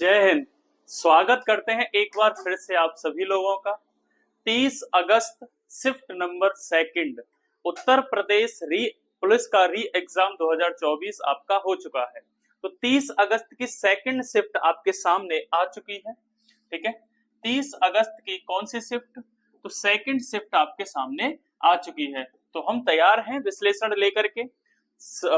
जय हिंद। स्वागत करते हैं एक बार फिर से आप सभी लोगों का। 30 अगस्त shift number second Uttar Pradesh police का री एग्जाम 2024 आपका हो चुका है। तो 30 अगस्त की सेकंड शिफ्ट आपके सामने आ चुकी है। ठीक है, 30 अगस्त की कौन सी शिफ्ट? तो सेकंड शिफ्ट आपके सामने आ चुकी है। तो हम तैयार हैं विश्लेषण लेकर के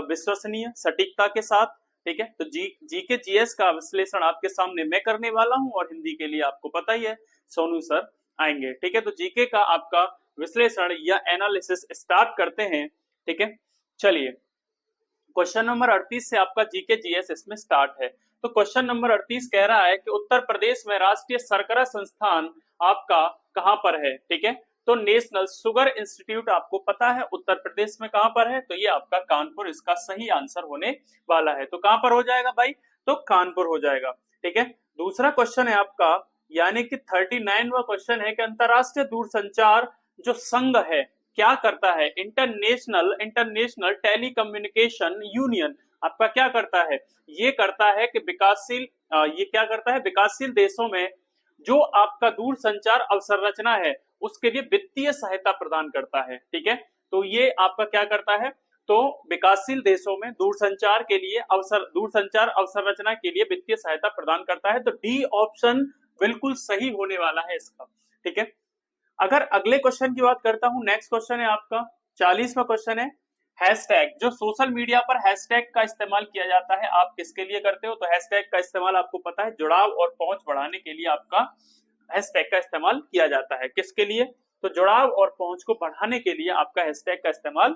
विश्वसनीय सटीकता के साथ। ठीक है, तो जीके जीएस का विश्लेषण आपके सामने मैं करने वाला हूं और हिंदी के लिए आपको पता ही है सोनू सर आएंगे। ठीक है, तो जीके का आपका विश्लेषण या एनालिसिस स्टार्ट करते हैं। ठीक है, चलिए क्वेश्चन नंबर 38 से आपका जीके जीएस इसमें स्टार्ट है। तो क्वेश्चन नंबर 38 कह रहा है कि उत्तर प्रदेश में राष्ट्रीय शर्करा संस्थान आपका कहां पर है? ठीक है, तो नेशनल शुगर इंस्टीट्यूट आपको पता है उत्तर प्रदेश में कहां पर है, तो ये आपका कानपुर इसका सही आंसर होने वाला है। तो कहां पर हो जाएगा भाई? तो कानपुर हो जाएगा। ठीक है, दूसरा क्वेश्चन है आपका यानी कि 39वां क्वेश्चन है कि अंतरराष्ट्रीय दूरसंचार जो संघ है क्या करता है? इंटरनेशनल टेलीकम्युनिकेशन यूनियन आपका क्या करता है? ये करता है कि ये क्या करता है? विकासशील देशों में जो आपका दूरसंचार अवसंरचना है उसके लिए वित्तीय सहायता प्रदान करता है। ठीक है, तो ये आपका क्या करता है? तो विकासशील देशों में दूरसंचार अवसंरचना के लिए वित्तीय सहायता प्रदान करता है। तो डी ऑप्शन बिल्कुल सही होने वाला है इसका। ठीक है, अगर अगले क्वेश्चन की बात करता हूं, नेक्स्ट क्वेश्चन है आपका 40वां क्वेश्चन है हैशटैग। जो सोशल मीडिया पर हैशटैग का इस्तेमाल किया जाता है आप किसके लिए करते हो? तो हैशटैग का इस्तेमाल आपको पता है जुड़ाव और पहुंच बढ़ाने के लिए आपका हैशटैग का इस्तेमाल किया जाता है। किसके लिए? तो जुड़ाव और पहुंच को बढ़ाने के लिए आपका हैशटैग का इस्तेमाल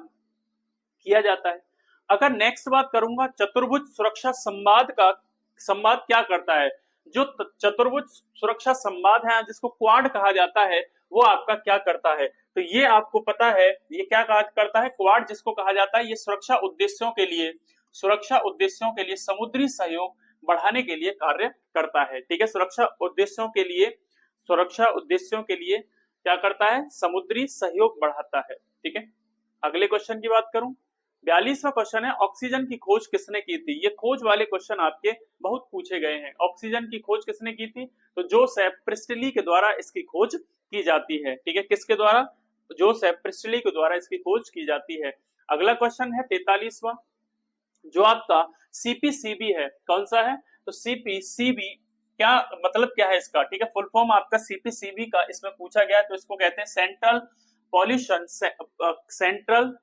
किया जाता है। अगर नेक्स्ट बात करूंगा चतुर्भुज सुरक्षा संवाद क्या करता है? जो चतुर्भुज सुरक्षा संवाद है जिसको क्वाड कहा जाता है वो आपका क्या करता है? तो ये आपको पता है ये क्या करता है? क्वाड जिसको कहा जाता है ये सुरक्षा उद्देश्यों के लिए समुद्री सहयोग बढ़ाने के लिए कार्य करता है। ठीक है, सुरक्षा उद्देश्यों के लिए क्या करता है? समुद्री सहयोग बढ़ाता है। ठीक है, अगले क्वेश्चन की बात करूं 42वां क्वेश्चन है ऑक्सीजन की खोज किसने की थी? ये खोज वाले क्वेश्चन आपके बहुत पूछे गए हैं। ऑक्सीजन की खोज किसने की थी? तो जोसेफ प्रिस्टली के द्वारा इसकी खोज की जाती है। ठीक है, किसके द्वारा? जोसेफ प्रिस्टली के द्वारा इसकी खोज की जाती है। अगला क्वेश्चन है 43वां जो आपका सीपीसीबी है। कौन सा है? तो सीपीसीबी क्या मतलब क्या है इसका? ठीक है, फुल फॉर्म आपका सीपीसीबी का इसमें पूछा गया है। तो इसको कहते हैं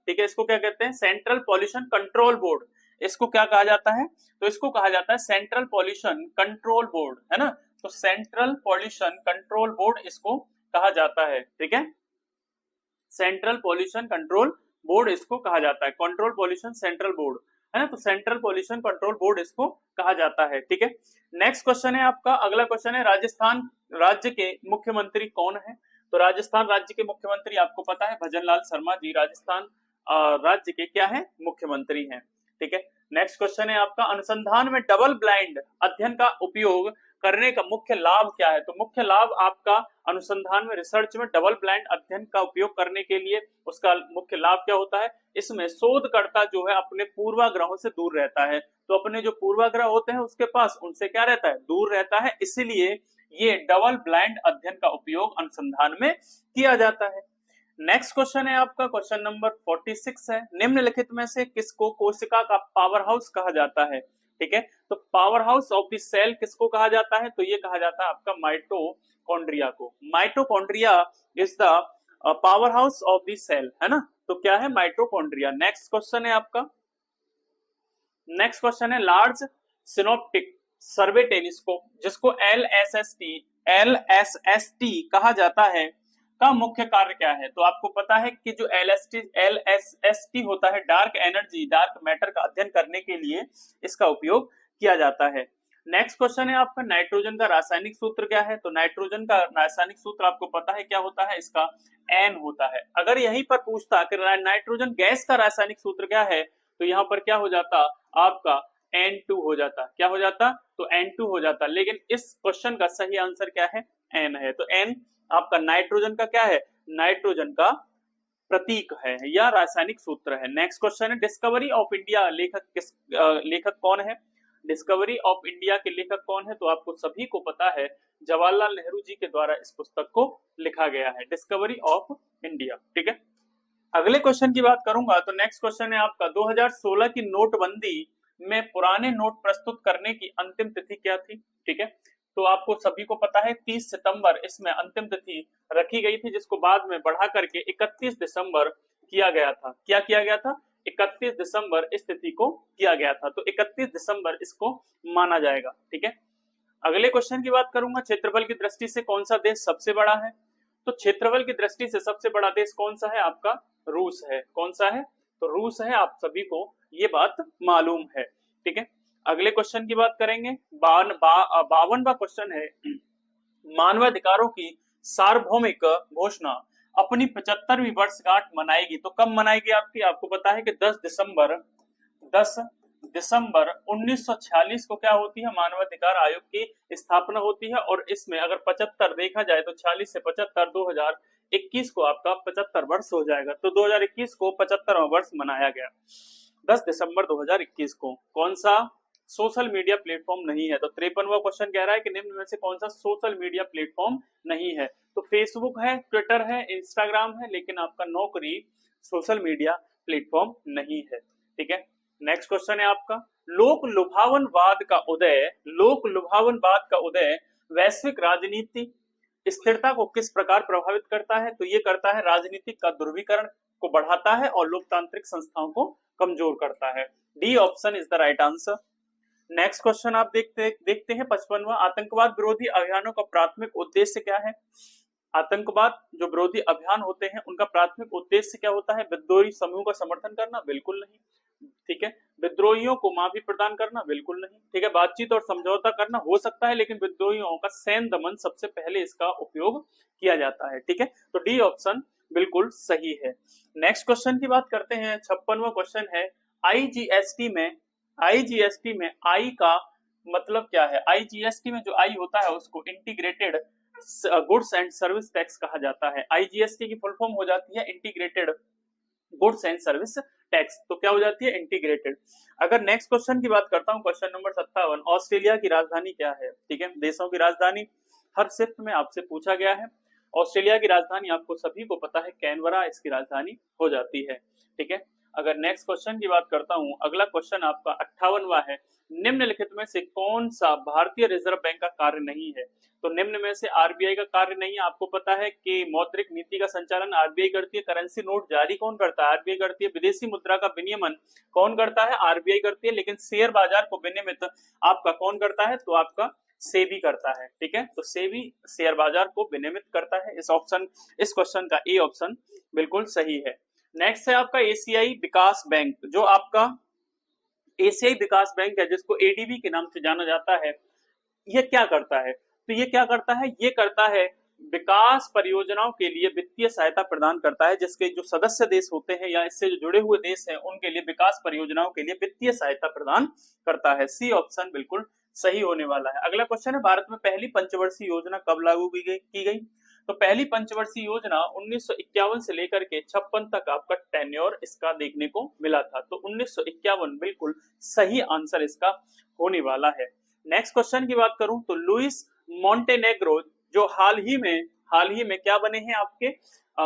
ठीक है, इसको क्या कहते हैं? Central pollution control board. इसको क्या कहा जाता है? तो इसको कहा जाता है सेंट्रल पॉल्यूशन कंट्रोल बोर्ड, है ना? तो सेंट्रल पॉल्यूशन कंट्रोल बोर्ड इसको कहा जाता है। ठीक है, सेंट्रल पॉल्यूशन कंट्रोल बोर्ड इसको कहा जाता है। कंट्रोल पॉल्यूशन सेंट्रल बोर्ड है ना, तो सेंट्रल पॉल्यूशन कंट्रोल बोर्ड इसको कहा जाता है। ठीक है, नेक्स्ट क्वेश्चन है आपका अगला क्वेश्चन है राजस्थान राज्य के मुख्यमंत्री कौन है? तो राजस्थान राज्य के मुख्यमंत्री आपको पता है भजनलाल शर्मा जी राजस्थान राज्य के क्या है? मुख्यमंत्री हैं। ठीक है, नेक्स्ट क्वेश्चन है आपका अनुसंधान में डबल ब्लाइंड अध्ययन का उपयोग करने का मुख्य लाभ क्या है? तो मुख्य लाभ आपका अनुसंधान में रिसर्च में डबल ब्लाइंड अध्ययन का उपयोग करने के लिए उसका मुख्य लाभ क्या होता है? इसमें शोधकर्ता जो है अपने पूर्वाग्रहों से दूर रहता है। तो अपने जो पूर्वाग्रह होते हैं उसके पास उनसे क्या रहता है? दूर रहता है। इसीलिए ये डबल ब्लाइंड अध्ययन का उपयोग अनुसंधान में किया जाता है। नेक्स्ट क्वेश्चन है आपका क्वेश्चन नंबर 46 है निम्नलिखित में से किसको कोशिका का पावर हाउस कहा जाता है? ठीक है, तो power house of the cell किसको कहा जाता है? तो ये कहा जाता है आपका माइटोकॉन्ड्रिया को। Mitochondria is the power house of the cell, है ना? तो क्या है? माइटोकॉन्ड्रिया। नेक्स्ट क्वेश्चन है आपका नेक्स्ट क्वेश्चन है लार्ज सिनोप्टिक सर्वे टेलीस्कोप जिसको एलएसएसटी कहा जाता है का मुख्य कार्य क्या है? तो आपको पता है कि जो एलएसएसटी होता है डार्क मैटर का अध्ययन करने के लिए इसका उपयोग किया जाता है। नेक्स्ट क्वेश्चन है आपका नाइट्रोजन का रासायनिक सूत्र क्या है? तो नाइट्रोजन का रासायनिक सूत्र आपको पता है क्या होता है? इसका एन होता है। अगर यहीं पर पूछता कि नाइट्रोजन गैस का रासायनिक सूत्र क्या है तो यहाँ पर क्या हो जाता? आपका N2 हो जाता। क्या हो जाता? तो N2 हो जाता। लेकिन इस क्वेश्चन का सही आंसर क्या है? N है। तो N आपका नाइट्रोजन का क्या है? नाइट्रोजन का प्रतीक है या रासायनिक सूत्र है। नेक्स्ट क्वेश्चन है डिस्कवरी ऑफ इंडिया लेखक कौन है? डिस्कवरी ऑफ इंडिया के लेखक कौन है? तो आपको सभी को पता है, जवाहरलाल नेहरू जी के द्वारा इस पुस्तक को लिखा गया है, डिस्कवरी ऑफ इंडिया। ठीक है, अगले क्वेश्चन की बात करूंगा तो नेक्स्ट क्वेश्चन है आपका 2016 की नोटबंदी में पुराने नोट प्रस्तुत करने की अंतिम तिथि क्या थी? ठीक है, तो आपको सभी को पता है 30 सितंबर इसमें अंतिम तिथि रखी गई थी, जिसको बाद में बढ़ा करके 31 दिसंबर किया गया था। क्या किया गया था? 31 दिसंबर इस तिथि को किया गया था, तो 31 दिसंबर इसको माना जाएगा। ठीक है, अगले क्वेश्चन की बात करूंगा, क्षेत्रफल की दृष्टि से कौन सा देश सबसे बड़ा है? तो क्षेत्रफल की दृष्टि से सबसे बड़ा देश कौन सा है? आपका रूस है। कौन सा है? तो रूस है, आप सभी को ये बात मालूम है। ठीक है, अगले क्वेश्चन की बात करेंगे, 52वां क्वेश्चन है, मानवाधिकारों की सार्वभौमिक घोषणा अपनी 75वीं वर्षगांठ मनाएगी, तो कब मनाएगी आपकी? आपको पता है कि 10 दिसंबर 1946 को क्या होती है? मानवाधिकार आयोग की स्थापना होती है, और इसमें अगर 75 देखा जाए तो 46 से 75 2021 को आपका 75 वर्ष हो जाएगा, तो 2021 को 75वां वर्ष मनाया गया 10 दिसंबर 2021 को। कौन सा सोशल मीडिया प्लेटफॉर्म नहीं है? तो 53वां क्वेश्चन कह रहा है कि निम्न में से कौन सा सोशल मीडिया प्लेटफॉर्म नहीं है? तो फेसबुक है, ट्विटर है, इंस्टाग्राम है, लेकिन आपका नौकरी सोशल मीडिया प्लेटफॉर्म नहीं है। ठीक है, नेक्स्ट क्वेश्चन है आपका, लोक लुभावनवाद का उदय वैश्विक राजनीति स्थिरता को किस प्रकार प्रभावित करता है? तो ये करता है राजनीतिक का ध्रुवीकरण को बढ़ाता है और लोकतांत्रिक संस्थाओं को कमजोर करता है। D option is the right answer. Next question आप देखते हैं 55वां, आतंकवाद विरोधी अभियानों का प्राथमिक उद्देश्य क्या है? आतंकवाद जो विरोधी अभियान होते हैं उनका प्राथमिक उद्देश्य क्या होता है? विद्रोही समूह का समर्थन करना? बिल्कुल नहीं। ठीक है, विद्रोहियों को माफी प्रदान करना? बिल्कुल नहीं। ठीक है, बातचीत और समझौता करना हो सकता है, लेकिन विद्रोहियों का सैन्य दमन सबसे पहले इसका उपयोग किया जाता है। ठीक है, तो डी ऑप्शन बिल्कुल सही है। नेक्स्ट क्वेश्चन की बात करते हैं, 56वां क्वेश्चन है, आईजीएसटी में आई का मतलब क्या है? आईजीएसटी में जो आई होता है उसको integrated goods and service tax कहा जाता है। आईजीएसटी की फुल फॉर्म हो जाती है integrated goods and service tax, तो क्या हो जाती है? इंटीग्रेटेड। अगर नेक्स्ट क्वेश्चन की बात करता हूं, क्वेश्चन नंबर 57, ऑस्ट्रेलिया की राजधानी क्या है? ठीक है, देशों की राजधानी हर शिफ्ट में आपसे पूछा गया है। ऑस्ट्रेलिया की राजधानी आपको सभी को पता है कैनबरा इसकी राजधानी हो जाती है। ठीक है, अगर नेक्स्ट क्वेश्चन की बात करता हूं, अगला क्वेश्चन आपका 58वां है, निम्नलिखित में से कौन सा भारतीय रिजर्व बैंक का कार्य नहीं है? तो निम्न में से आरबीआई का कार्य नहीं है। आपको पता है कि मौद्रिक नीति का संचालन आरबीआई करती है, करेंसी नोट जारी कौन करता है? आरबीआई करती है, विदेशी मुद्रा का विनियमन कौन करता है? आरबीआई करती है, लेकिन शेयर बाजार को विनियमित आपका कौन करता है? तो आपका सेबी करता है। ठीक है, तो सेबी शेयर बाजार को विनियमित करता है। इस क्वेश्चन का ए ऑप्शन बिल्कुल सही है। नेक्स्ट है आपका एशियाई विकास बैंक, जो आपका एशियाई विकास बैंक है जिसको एडीबी के नाम से जाना जाता है, ये क्या करता है? तो ये क्या करता है? ये करता है विकास परियोजनाओं के लिए वित्तीय सहायता प्रदान करता है, जिसके जो सदस्य देश होते हैं या इससे जो जुड़े हुए देश हैं उनके लिए विकास परियोजनाओं के लिए वित्तीय सहायता प्रदान करता है। सी ऑप्शन बिल्कुल सही होने वाला है। अगला क्वेश्चन है, भारत में पहली पंचवर्षीय योजना कब लागू की गई? तो पहली पंचवर्षीय योजना 1951 से लेकर के 56 तक आपका टेन्योर इसका देखने को मिला था, तो 1951 बिल्कुल सही आंसर इसका होने वाला है। नेक्स्ट क्वेश्चन की बात करूं तो लुइस मॉन्टेनेग्रो जो हाल ही में क्या बने हैं? आपके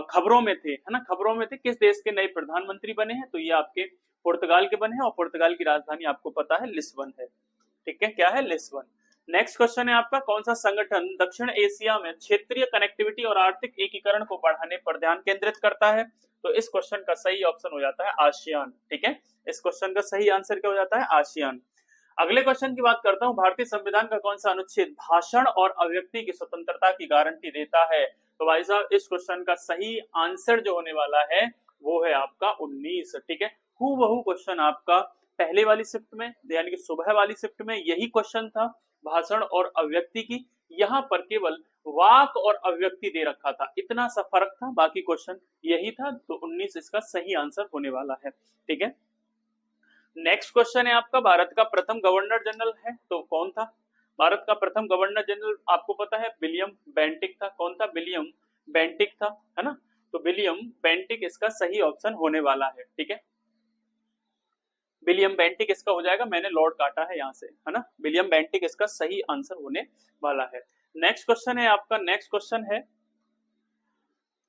खबरों में थे, है ना, खबरों में थे, किस देश के नए प्रधानमंत्री बने हैं? तो ये आपके पुर्तगाल के बने हैं, और पुर्तगाल की राजधानी आपको पता है लिस्बन है। ठीक है, क्या है? लिस्बन। नेक्स्ट क्वेश्चन है आपका, कौन सा संगठन दक्षिण एशिया में क्षेत्रीय कनेक्टिविटी और आर्थिक एकीकरण को बढ़ाने पर ध्यान केंद्रित करता है? तो इस क्वेश्चन का सही ऑप्शन हो जाता है आसियान। ठीक है, इस क्वेश्चन का सही आंसर क्या हो जाता है? आसियान। अगले क्वेश्चन की बात करता हूं, भारतीय संविधान का कौन सा अनुच्छेद भाषण और अभिव्यक्ति की स्वतंत्रता की गारंटी देता है? तो भाई साहब इस क्वेश्चन का सही आंसर जो होने वाला है वो है आपका 19। ठीक है, हूबहू क्वेश्चन आपका पहले वाली शिफ्ट में यानी कि सुबह वाली शिफ्ट में यही क्वेश्चन था, भाषण और अभिव्यक्ति की। यहाँ पर केवल वाक और अभिव्यक्ति दे रखा था, इतना सा फर्क था, बाकी क्वेश्चन यही था, तो 19 इसका सही आंसर होने वाला है। ठीक है, नेक्स्ट क्वेश्चन है आपका, भारत का प्रथम गवर्नर जनरल है तो कौन था? भारत का प्रथम गवर्नर जनरल आपको पता है विलियम बेंटिक था। कौन था? विलियम बेंटिक था, है ना, तो विलियम बेंटिक इसका सही ऑप्शन होने वाला है। ठीक है, विलियम बेंटिक इसका हो जाएगा, मैंने लॉर्ड काटा है यहाँ से, है ना। विलियम बेंटिक इसका सही आंसर होने वाला है। नेक्स्ट क्वेश्चन है आपका, नेक्स्ट क्वेश्चन है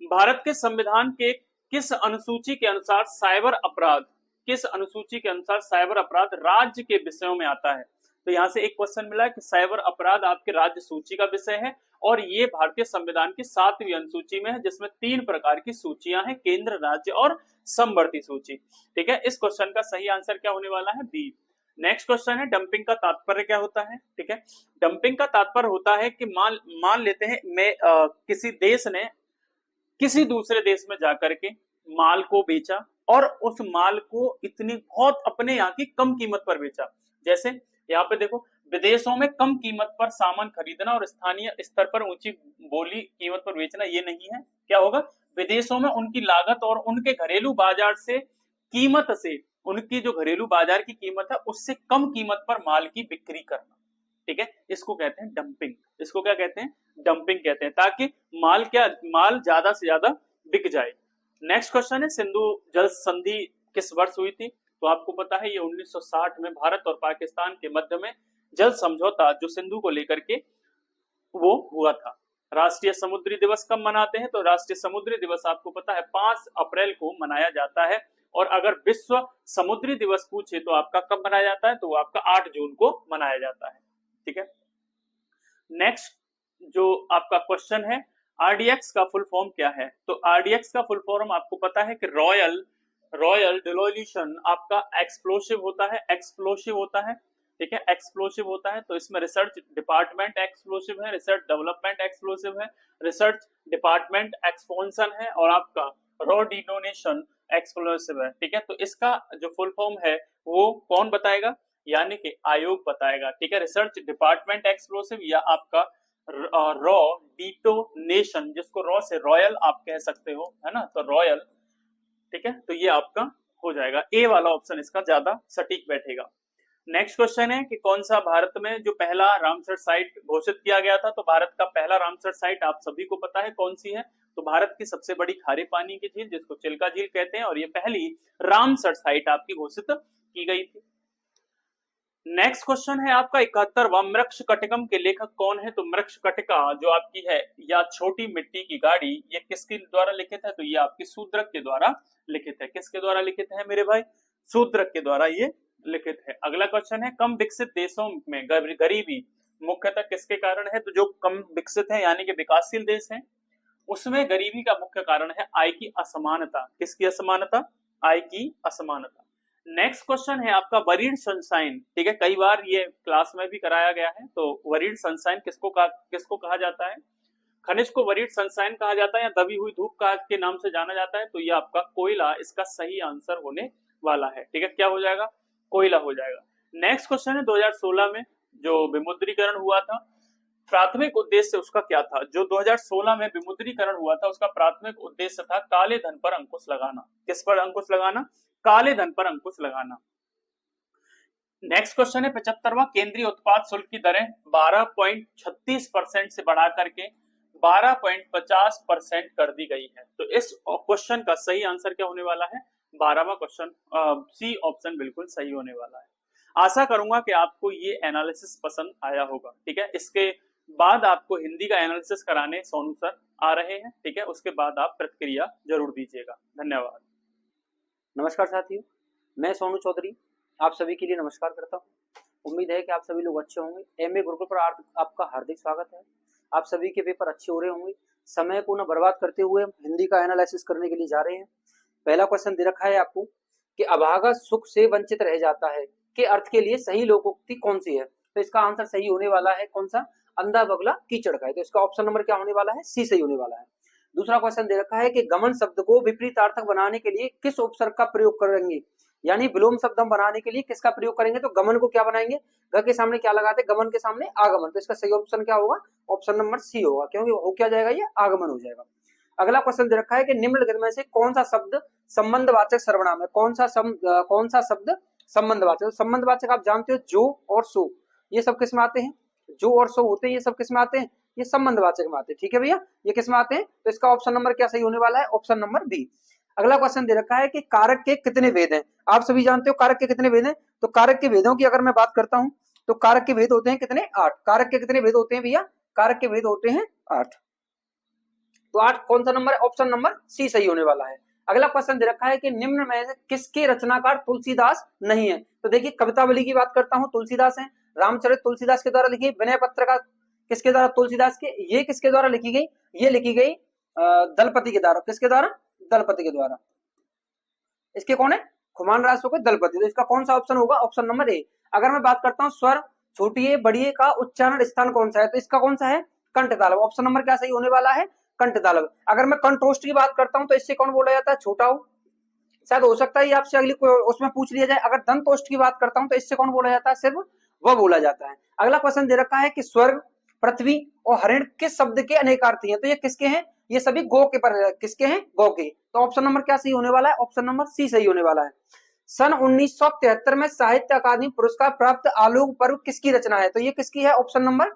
भारत के संविधान के किस अनुसूची के अनुसार साइबर अपराध, किस अनुसूची के अनुसार साइबर अपराध राज्य के विषयों में आता है। तो यहाँ से एक क्वेश्चन मिला है कि साइबर अपराध आपके राज्य सूची का विषय है और ये भारतीय संविधान की 7वीं अनुसूची में है, जिसमें 3 प्रकार की सूचियां हैं, केंद्र, राज्य और समवर्ती सूची। ठीक है, इस क्वेश्चन का सही आंसर क्या होने वाला है, बी। नेक्स्ट क्वेश्चन है डंपिंग का तात्पर्य क्या होता है। ठीक है, डंपिंग का तात्पर्य होता है कि मान लेते हैं किसी देश ने किसी दूसरे देश में जाकर के माल को बेचा और उस माल को इतनी बहुत अपने यहाँ की कम कीमत पर बेचा। जैसे यहाँ पे देखो, विदेशों में कम कीमत पर सामान खरीदना और स्थानीय स्तर पर ऊंची बोली कीमत पर बेचना ये नहीं है। क्या होगा, विदेशों में उनकी लागत और उनके घरेलू बाजार से कीमत से, उनकी जो घरेलू बाजार की कीमत है उससे कम कीमत पर माल की बिक्री करना। ठीक है, इसको कहते हैं डंपिंग। इसको क्या कहते हैं, डंपिंग कहते हैं, ताकि माल ज्यादा से ज्यादा बिक जाए। नेक्स्ट क्वेश्चन है सिंधु जल संधि किस वर्ष हुई थी। तो आपको पता है ये 1960 में भारत और पाकिस्तान के मध्य में जल समझौता जो सिंधु को लेकर के वो हुआ था। राष्ट्रीय समुद्री दिवस कब मनाते हैं। तो राष्ट्रीय समुद्री दिवस आपको पता है 5 अप्रैल को मनाया जाता है। और अगर विश्व समुद्री दिवस पूछे तो आपका कब मनाया जाता है, तो आपका 8 जून को मनाया जाता है। ठीक है, नेक्स्ट जो आपका क्वेश्चन है, आरडीएक्स का फुल फॉर्म क्या है। तो आरडीएक्स का फुल फॉर्म आपको पता है कि रॉयल डिसोल्यूशन आपका एक्सप्लोसिव होता है, एक्सप्लोसिव होता है। ठीक है, एक्सप्लोसिव होता है। तो इसमें रिसर्च डिपार्टमेंट एक्सप्लोसिव है, रिसर्च डेवलपमेंट एक्सप्लोसिव है, रिसर्च डिपार्टमेंट एक्सपेंशन है और आपका रॉ डिटोनेशन एक्सप्लोसिव है। ठीक है, तो इसका जो फुल फॉर्म है वो कौन बताएगा, यानी कि आयोग बताएगा। ठीक है, रिसर्च डिपार्टमेंट एक्सप्लोसिव या आपका रॉ डिटोनेशन, जिसको रॉ से रॉयल आप कह सकते हो, है ना, तो रॉयल। ठीक है, तो ये आपका हो जाएगा, ए वाला ऑप्शन इसका ज्यादा सटीक बैठेगा। नेक्स्ट क्वेश्चन है कि कौन सा भारत में जो पहला रामसर साइट घोषित किया गया था। तो भारत का पहला रामसर साइट आप सभी को पता है कौन सी है। तो भारत की सबसे बड़ी खारे पानी की झील, जिसको चिल्का झील कहते हैं, और ये पहली रामसर साइट आपकी घोषित की गई थी। नेक्स्ट क्वेश्चन है आपका 71वां, मृक्षकटिकम के लेखक कौन है। तो मृक्षकटिका जो आपकी है या छोटी मिट्टी की गाड़ी, ये किसके द्वारा लिखित है। तो ये आपकी शूद्रक के द्वारा लिखित है। किसके द्वारा लिखित है मेरे भाई, शूद्रक के द्वारा ये लिखित है। अगला क्वेश्चन है कम विकसित देशों में गरीबी मुख्यतः किसके कारण है। तो जो कम विकसित है यानी कि विकासशील देश है, उसमें गरीबी का मुख्य कारण है आय की असमानता। किसकी असमानता, आय की असमानता। नेक्स्ट क्वेश्चन है आपका वरीड सनशाइन। ठीक है, कई बार ये क्लास में भी कराया गया है। तो वरीड सनशाइन किसको कहा जाता है। खनिज को वरीड सनशाइन कहा जाता है या दबी हुई धूप के नाम से जाना जाता है। तो ये आपका कोयला इसका सही आंसर होने वाला है। ठीक है, क्या हो जाएगा, कोयला हो जाएगा। नेक्स्ट क्वेश्चन है 2016 में जो विमुद्रीकरण हुआ था, प्राथमिक उद्देश्य उसका क्या था। जो 2016 में विमुद्रीकरण हुआ था उसका प्राथमिक उद्देश्य था काले धन पर अंकुश लगाना। किस पर अंकुश लगाना, काले धन पर अंकुश लगाना। नेक्स्ट क्वेश्चन है 75वां, केंद्रीय उत्पाद शुल्क की दरें 12.36% से बढ़ा करके 12.50% कर दी गई है। तो इस क्वेश्चन का सही आंसर क्या होने वाला है, 12वां क्वेश्चन, सी ऑप्शन बिल्कुल सही होने वाला है। आशा करूंगा कि आपको ये एनालिसिस पसंद आया होगा। ठीक है, इसके बाद आपको हिंदी का एनालिसिस कराने सोनू सर आ रहे हैं। ठीक है, उसके बाद आप प्रतिक्रिया जरूर दीजिएगा। धन्यवाद। नमस्कार साथियों, मैं सोनू चौधरी आप सभी के लिए नमस्कार करता हूं। उम्मीद है कि आप सभी लोग अच्छे होंगे। एमए गुरुकुल पर आपका हार्दिक स्वागत है। आप सभी के पेपर अच्छे हो रहे होंगे। समय को न बर्बाद करते हुए हिंदी का एनालिसिस करने के लिए जा रहे हैं। पहला क्वेश्चन दे रखा है आपको कि अभागा सुख से वंचित रह जाता है के अर्थ के लिए सही लोकोक्ति कौन सी है। तो इसका आंसर सही होने वाला है कौन सा, अंधा बगला कीचड़ का है। तो इसका ऑप्शन नंबर क्या होने वाला है, सी सही होने वाला है। दूसरा क्वेश्चन दे रखा है कि गमन शब्द को विपरीतार्थक बनाने के लिए किस उपसर्ग का प्रयोग करेंगे, यानी विलोम शब्द हम बनाने के लिए किसका प्रयोग करेंगे। तो गमन को क्या बनाएंगे, ग के सामने क्या लगाते हैं, गमन के सामने आगमन। तो इसका सही ऑप्शन क्या होगा, ऑप्शन नंबर सी होगा, क्योंकि हो क्या जाएगा, ये आगमन हो जाएगा। अगला क्वेश्चन दे रखा है कि निम्नलिखित में से कौन सा शब्द संबंधवाचक सर्वनाम है। कौन सा शब्द संबंधवाचक। संबंधवाचक आप जानते हो जो और सो, ये सब किस में आते हैं, जो और सो होते हैं, ये सब किस में आते हैं, ये संबंधवाचक में आते हैं। ठीक है भैया, ये किस में आते हैं। तो इसका ऑप्शन नंबर क्या सही होने वाला है, ऑप्शन नंबर बी। अगला क्वेश्चन दे रखा है कि कारक के कितने भेद हैं। आप सभी जानते हो कारक के कितने भेद हैं। तो कारक के भेदों की अगर मैं बात करता हूं तो कारक के भेद होते हैं कितने, 8। कारक के कितने भेद होते हैं भैया, कारक के भेद होते हैं 8। तो 8 कौन सा नंबर है, ऑप्शन नंबर सी सही होने वाला है। अगला क्वेश्चन दे रखा है कि निम्न में से किसके रचनाकार तुलसीदास नहीं है। तो देखिए कवितावली की बात करता हूं, तुलसीदास है। रामचरित तुलसीदास के द्वारा लिखी, विनय पत्रिका किसके द्वारा, तुलसीदास के। ये किसके द्वारा लिखी गई, ये लिखी गई दलपति के द्वारा। किसके द्वारा, दलपति के द्वारा। इसके कौन है, खुमान रासो के दलपति। तो इसका कौन सा ऑप्शन होगा, ऑप्शन नंबर ए। अगर मैं बात करता हूँ स्वर छोटिए बड़िए का उच्चारण स्थान कौन सा है, तो इसका कौन सा है, कंठ तालव। ऑप्शन नंबर क्या सही होने वाला है, कंठ तालव। अगर मैं कंठोष्ठ की बात करता हूं तो इससे कौन बोला जाता है, छोटा हो। शायद हो सकता है आपसे अगली उसमें पूछ लिया जाए। अगर दंतोष्ठ की बात करता हूं तो इससे कौन बोला जाता है, सिर्फ वह बोला जाता है। अगला क्वेश्चन दे रखा है कि स्वर्ग, पृथ्वी और हरिण किस शब्द के अनेकार्थी हैं। तो ये किसके हैं, ये सभी गो के पर, किसके हैं, गो के। तो ऑप्शन नंबर क्या सही होने वाला है, ऑप्शन नंबर सी सही होने वाला है। सन 1973 में साहित्य अकादमी पुरस्कार प्राप्त आलोक पर्व किसकी रचना है। तो ये किसकी है, ऑप्शन नंबर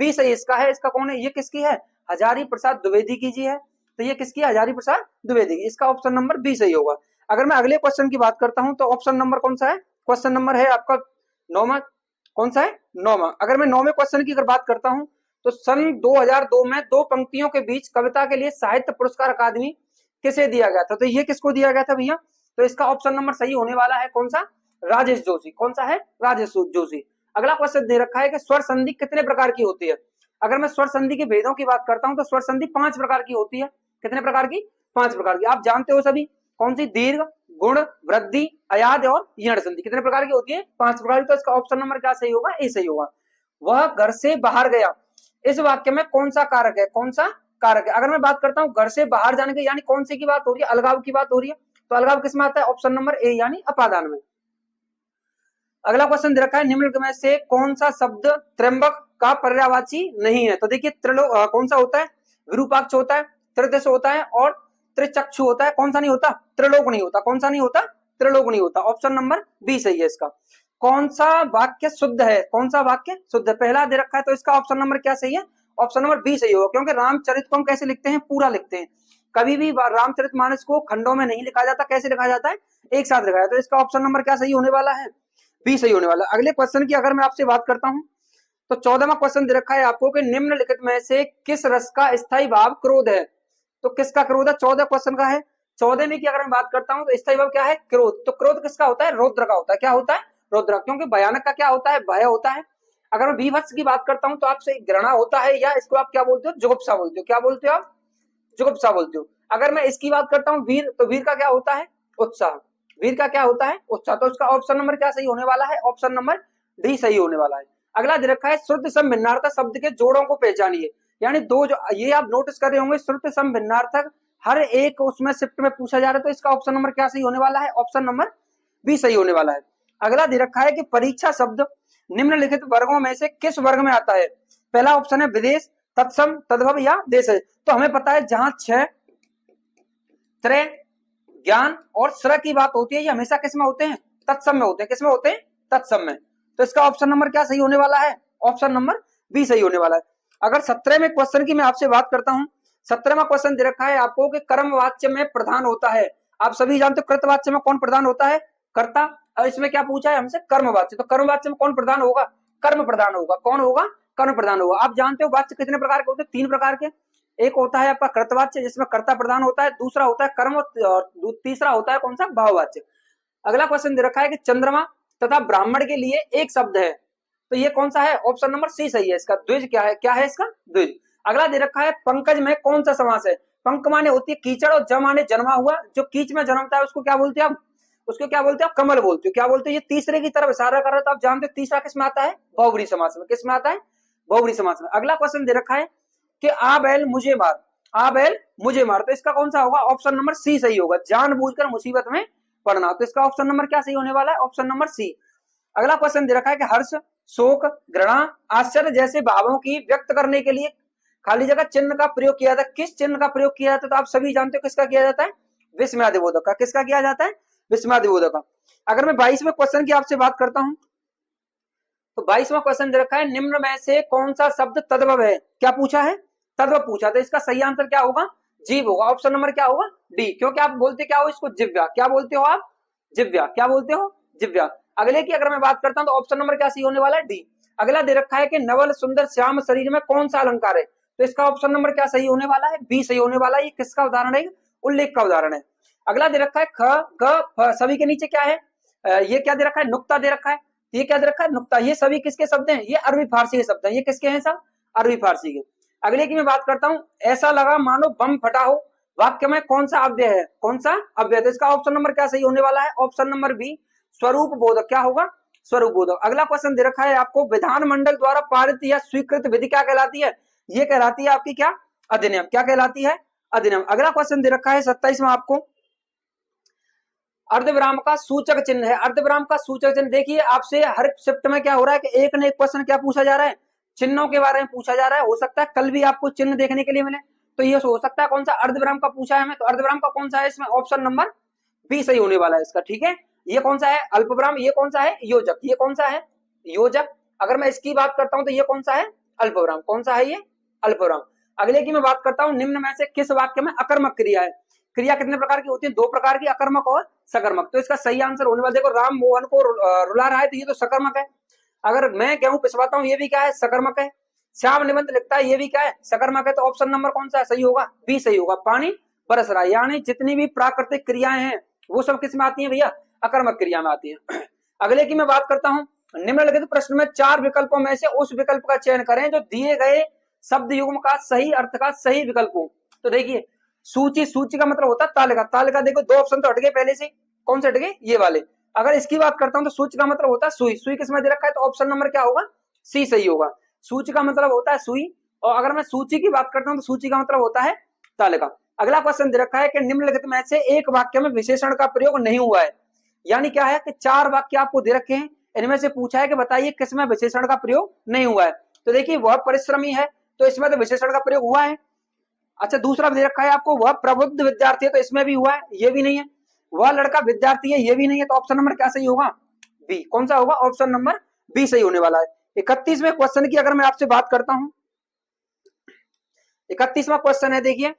बी सही इसका है। इसका कौन है, ये किसकी है, हजारी प्रसाद द्विवेदी की जी है। तो ये किसकी है, हजारी प्रसाद द्विवेदी की। इसका ऑप्शन नंबर बी सही होगा। अगर मैं अगले क्वेश्चन की बात करता हूं तो ऑप्शन नंबर कौन सा है, क्वेश्चन नंबर है आपका 9वां। कौन सा है, 9वां। अगर मैं 9वें क्वेश्चन की अगर बात करता हूं तो सन 2002 में दो पंक्तियों के बीच कविता के लिए साहित्य पुरस्कार अकादमी किसे दिया गया था। तो ये किसको दिया गया था भैया, तो इसका ऑप्शन नंबर सही होने वाला है कौन सा, राजेश जोशी। कौन सा है, राजेश जोशी। अगला क्वेश्चन दे रखा है कि स्वर संधि कितने प्रकार की होती है। अगर मैं स्वर संधि के भेदों की बात करता हूं तो स्वर संधि 5 प्रकार की होती है। कितने प्रकार की, 5 प्रकार की। आप जानते हो सभी, कौन सी, दीर्घ, गुण, वृद्धि, अयाद और यण संधि। कितने प्रकार की होती है, 5 प्रकार की। तो इसका ऑप्शन नंबर क्या सही होगा, ए सही होगा। वह घर से बाहर गया, इस वाक्य में कौन सा कारक है, कौन सा कारक है। अगर मैं बात करता हूं घर से बाहर जाने के, यानी कौन सी की बात हो रही है, अलगाव की बात हो रही है। तो अलगाव किसमें आता है, ऑप्शन नंबर ए यानी अपादान में। अगला क्वेश्चन दे रखा है निम्न में से कौन सा शब्द त्र्यंबक का पर्यायवाची नहीं है। तो देखिए कौन सा होता है, विरूपाक्ष होता है, त्रिदश होता है और त्रिचक्षु होता है। कौन सा नहीं होता, त्रिलोक नहीं होता। कौन सा नहीं होता, त्रिलोक नहीं होता। ऑप्शन नंबर बी सही है इसका। कौन सा वाक्य शुद्ध है, कौन सा वाक्य शुद्ध है, पहला दे रखा है। तो इसका ऑप्शन नंबर क्या सही है, ऑप्शन नंबर बी सही होगा। क्योंकि रामचरित को हम कैसे लिखते हैं, पूरा लिखते हैं। कभी भी रामचरितमानस को खंडों में नहीं लिखा जाता, कैसे लिखा जाता है, एक साथ लिखा जाता है। तो इसका ऑप्शन नंबर क्या सही होने वाला है, बी सही होने वाला। अगले क्वेश्चन की अगर मैं आपसे बात करता हूं तो 14वां क्वेश्चन दे रखा है आपको कि निम्नलिखित में से किस रस का स्थायी भाव क्रोध है। तो किसका क्रोध है, 14 क्वेश्चन का है। 14 में की अगर मैं बात करता हूं तो स्थायी भाव क्या है, क्रोध। तो क्रोध किसका होता है, रौद्र का होता है। क्या होता है, रौद्र। क्योंकि भयानक का क्या होता है, भय होता है। अगर मैं बीभत्स की बात करता हूं तो आपसे घृणा होता है, या इसको आप क्या बोलते हो, जुगुप्सा बोलते हो। क्या बोलते हो आप, जुगुप्सा बोलते हो। अगर मैं इसकी बात करता हूं वीर, तो वीर का क्या होता है, उत्साह। वीर का क्या होता है, उत्साह। तो इसका ऑप्शन नंबर क्या सही होने वाला है, ऑप्शन नंबर डी सही होने वाला है। अगला दे रखा है श्रुत सम भिन्नार्थक शब्द के जोड़ों को पहचानिए। यानी दो जो ये आप नोटिस कर रहे होंगे, श्रुत सम भिन्नार्थक हर एक उसमें शिफ्ट में पूछा जा रहा है। तो इसका ऑप्शन नंबर क्या सही होने वाला है, ऑप्शन नंबर बी सही होने वाला है। अगला दे रखा है कि परीक्षा शब्द निम्नलिखित वर्गों में से किस वर्ग में आता है। पहला ऑप्शन है विदेश, तत्सम, तद्भव या देश है। तो हमें पता है जहां 6 त्रय, ज्ञान और श्र की बात होती है, ये हमेशा किसमें होते हैं, तत्सम में होते हैं। किसमें होते हैं, तत्सम में। तो इसका ऑप्शन नंबर क्या सही होने वाला है, ऑप्शन नंबर बी सही होने वाला है। अगर 17वें क्वेश्चन की मैं आपसे बात करता हूं, 17वां क्वेश्चन दे रखा है आपको कि कर्म वाच्य में प्रधान होता है। आप सभी जानते हो कृतवाच्य में कौन प्रधान होता है, कर्ता। और इसमें क्या पूछा है हमसे, कर्मवाच्य। तो कर्मवाच्य में कौन प्रधान होगा, कर्म प्रधान होगा। कौन होगा, कर्म प्रधान होगा। आप जानते हो वाच्य कितने प्रकार के होते हैं, 3 प्रकार के। एक होता है आपका कृतवाच्य जिसमें कर्ता प्रधान होता है, दूसरा होता है कर्म और तीसरा होता है कौन सा, भाववाच्य। अगला क्वेश्चन दे रखा है कि चंद्रमा तथा ब्राह्मण के लिए एक शब्द है। तो ये कौन सा है, ऑप्शन नंबर सी सही है इसका। द्विज क्या है, क्या है इसका, द्विज। अगला दे रखा है पंकज में कौन सा समास है। पंक माने होती है कीचड़ और ज माने जन्मा हुआ। जो कीच में जन्मता है उसको क्या बोलते हैं आप, उसको क्या बोलते हैं, कमल बोलते हो। क्या बोलते हो, ये तीसरे की तरफ इशारा कर रहा है। तो आप जानते हो तीसरा किसमें आता है, बहुब्रीहि समास में। किसमें आता है, बहुब्रीहि समास में। अगला क्वेश्चन दे रखा है कि आ बैल मुझे मार, आ बैल मुझे मार। तो इसका कौन सा होगा, ऑप्शन नंबर सी सही होगा। जानबूझकर मुसीबत में पड़ना। तो इसका ऑप्शन नंबर क्या सही होने वाला है, ऑप्शन नंबर सी। अगला क्वेश्चन दे रखा है कि हर्ष, शोक, घृणा, आश्चर्य जैसे भावों की व्यक्त करने के लिए खाली जगह चिन्ह का प्रयोग किया जाता है। किस चिन्ह का प्रयोग किया जाता है, तो आप सभी जानते हो किसका किया जाता है, विस्मयादिबोधक का। किसका किया जाता है, विस्मयादिबोधक का। अगर मैं 22वें क्वेश्चन की आपसे बात करता हूं तो 22वां क्वेश्चन दे रखा है निम्न में से कौन सा शब्द तद्भव है। क्या पूछा है, तद्भव पूछा। तो इसका सही आंसर क्या होगा, जीव होगा। ऑप्शन नंबर क्या होगा? डी, क्योंकि आप बोलते क्या हो इसको? जिव्या। क्या बोलते हो आप? जिव्या। क्या बोलते हो? जिव्या। अगले की अगर मैं बात करता हूं तो ऑप्शन नंबर क्या सही होने वाला है? डी। अगला दे रखा है कि नवल सुंदर श्याम शरीर में कौन सा अलंकार है, तो इसका ऑप्शन नंबर क्या सही होने वाला है? बी सही होने वाला है। ये किसका उदाहरण है? उल्लेख का उदाहरण है। अगला दे रखा है ख ग फ, सभी के नीचे क्या है? ये क्या दे रखा है? नुक्ता दे रखा है। ये क्या दे रखा है? नुक्ता। ये सभी किसके शब्द हैं? ये अरबी फारसी के शब्द हैं। ये किसके हैं सब? अरबी फारसी के। अगले की मैं बात करता हूं, ऐसा लगा मानो बम फटा हो, वाक्य में कौन सा अव्यय है? कौन सा अव्यय? तो इसका ऑप्शन नंबर क्या सही होने वाला है? ऑप्शन नंबर बी, स्वरूप बोधक। क्या होगा? स्वरूप बोधक। अगला क्वेश्चन दे रखा है आपको, विधानमंडल द्वारा पारित या स्वीकृत विधि क्या कहलाती है? ये कहलाती है आपकी क्या? अधिनियम। क्या कहलाती है? अधिनियम। अगला क्वेश्चन दे रखा है 27वां आपको, अर्धविराम का सूचक चिन्ह है। अर्धविराम का सूचक चिन्ह, देखिए आपसे हर शिफ्ट में क्या हो रहा है कि एक न एक क्वेश्चन क्या पूछा जा रहा है? चिन्हों के बारे में पूछा जा रहा है। हो सकता है कल भी आपको चिन्ह देखने के लिए मिले, तो ये हो सकता है कौन सा? अर्धविराम का पूछा है हमें, तो अर्धविराम का कौन सा है इसमें? ऑप्शन नंबर बी सही होने वाला है इसका। ठीक है, ये कौन सा है? अल्पविराम। ये कौन सा है? योजक। ये कौन सा है? योजक। अगर मैं इसकी बात करता हूं तो ये कौन सा है? अल्पविराम। कौन सा है ये? अल्पविराम। अगले की मैं बात करता हूं, निम्न में से किस वाक्य में अकर्मक क्रिया है? क्रिया कितने प्रकार की होती है? 2 प्रकार की, अकर्मक और सकर्मक। तो इसका सही आंसर होने वाला, देखो राम मोहन को रुला रहा है तो ये तो सकर्मक है। अगर मैं गेहूं पिसवाता हूं, ये भी क्या है? सकर्मक है। श्याम निबंध लिखता है, ये भी क्या है? सकर्मक है। तो ऑप्शन नंबर कौन सा सही होगा? बी सही होगा। पानी बरस रहा है। यानी जितनी भी प्राकृतिक क्रियाएं हैं वो सब किस में आती है भैया? अकर्मक क्रिया में आती है। अगले की मैं बात करता हूं, निम्नलिखित प्रश्न में 4 विकल्पों में से उस विकल्प का चयन करें जो दिए गए शब्द युग्म का सही अर्थ का सही विकल्प हो। तो देखिए, सूची, सूची का मतलब होता है तालिका। तालिका देखो 2 ऑप्शन तो हट गए पहले से। कौन से हट गए? ये वाले। अगर इसकी बात करता हूं तो सूची का मतलब होता है सुई। सुई किसमें दे रखा है? तो ऑप्शन नंबर क्या होगा? सी सही होगा। सूची का मतलब होता है सुई, और अगर मैं सूची की बात करता हूं तो सूची का मतलब होता है तालिका। अगला क्वेश्चन दे रखा है कि निम्नलिखित में से एक वाक्य में विशेषण का प्रयोग नहीं हुआ है। यानी क्या है कि 4 वाक्य आपको दे रखे हैं, इनमें से पूछा है कि बताइए किसमें विशेषण का प्रयोग नहीं हुआ है। तो देखिए, वह परिश्रमी है, तो इसमें तो विशेषण का प्रयोग हुआ है। अच्छा, दूसरा दे रखा है आपको, वह प्रबुद्ध विद्यार्थी है, तो इसमें भी हुआ है, ये भी नहीं है। वह लड़का विद्यार्थी है, ये भी नहीं है। तो ऑप्शन नंबर क्या सही होगा? बी। कौन सा होगा? ऑप्शन नंबर बी सही होने वाला है। 31वें क्वेश्चन की अगर मैं आपसे बात करता हूं, 31वां क्वेश्चन है, देखिए,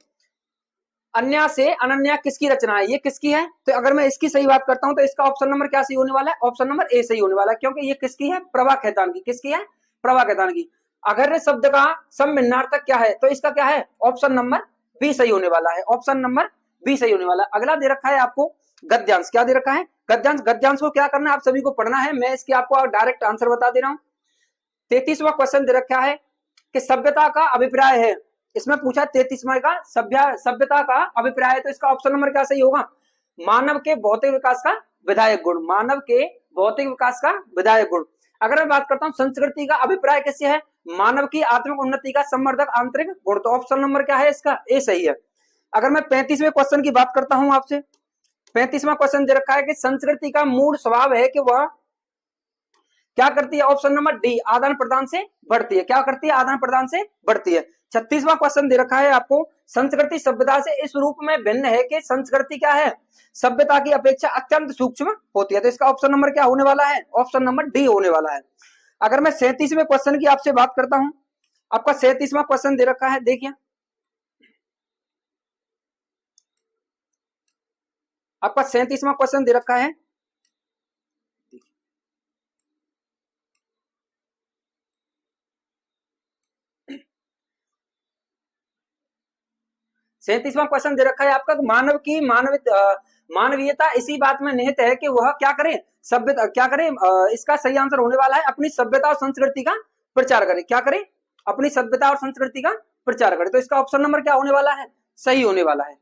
अन्या से अनन्या किसकी रचना है? ये किसकी है? तो अगर मैं इसकी सही बात करता हूं तो इसका ऑप्शन नंबर क्या सही होने वाला है? ऑप्शन नंबर ए सही होने वाला है, क्योंकि ये किसकी है? प्रभा खेतान की। किसकी है? प्रभा खेतान की। अगर शब्द का समभिन्नार्थक क्या है? तो इसका क्या है? ऑप्शन नंबर बी सही होने वाला है। ऑप्शन नंबर बी सही होने वाला है। अगला दे रखा है आपको गद्यांश। क्या दे रखा है? गद्यांश। गद्यांश को क्या करना है? आप सभी को पढ़ना है। मैं इसके आपको डायरेक्ट आंसर बता दे रहा हूं। 33वां क्वेश्चन दे रखा है कि सभ्यता का अभिप्राय है। इसमें पूछा 33वां का सभ्यता का अभिप्राय है, तो इसका ऑप्शन नंबर क्या सही होगा? मानव के भौतिक विकास का विधायक गुण। मानव के भौतिक विकास का विधायक गुण। अगर मैं बात करता हूं संस्कृति का अभिप्राय किससे है? मानव की आत्मिक उन्नति का संवर्धक आंतरिक गुण। तो ऑप्शन नंबर क्या है इसका? ए सही है। अगर मैं 35वें क्वेश्चन की बात करता हूं आपसे, 35वां क्वेश्चन दे रखा है कि संस्कृति का मूल स्वभाव है कि वह क्या करती है? ऑप्शन नंबर डी, आदान प्रदान से बढ़ती है। क्या करती है? आदान प्रदान से बढ़ती है। 36वां क्वेश्चन दे रखा है आपको, संस्कृति सभ्यता से इस रूप में भिन्न है कि संस्कृति क्या है? सभ्यता की अपेक्षा अत्यंत सूक्ष्म होती है। तो इसका ऑप्शन नंबर क्या होने वाला है? ऑप्शन नंबर डी होने वाला है। अगर मैं 37वें क्वेश्चन की आपसे बात करता हूं, आपका 37वां क्वेश्चन दे रखा है, देखिए आपका 37वां क्वेश्चन दे रखा है, 37वां क्वेश्चन दे रखा है आपका, मानव की मानवीयता इसी बात में निहित है कि वह क्या करे? सभ्यता क्या करे? इसका सही आंसर होने वाला है अपनी सभ्यता और संस्कृति का प्रचार करे। क्या करे? अपनी सभ्यता और संस्कृति का प्रचार करे। तो इसका ऑप्शन नंबर क्या होने वाला है? सही होने वाला है।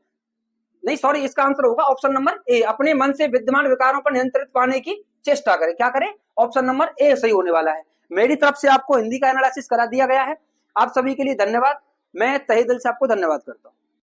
नहीं सॉरी, इसका आंसर होगा ऑप्शन नंबर ए, अपने मन से विद्यमान विकारों पर नियंत्रित पाने की चेष्टा करे। क्या करे? ऑप्शन नंबर ए सही होने वाला है। मेरी तरफ से आपको हिंदी का एनालिसिस करा दिया गया है। आप सभी के लिए धन्यवाद। मैं तहे दिल से आपको धन्यवाद करता हूं।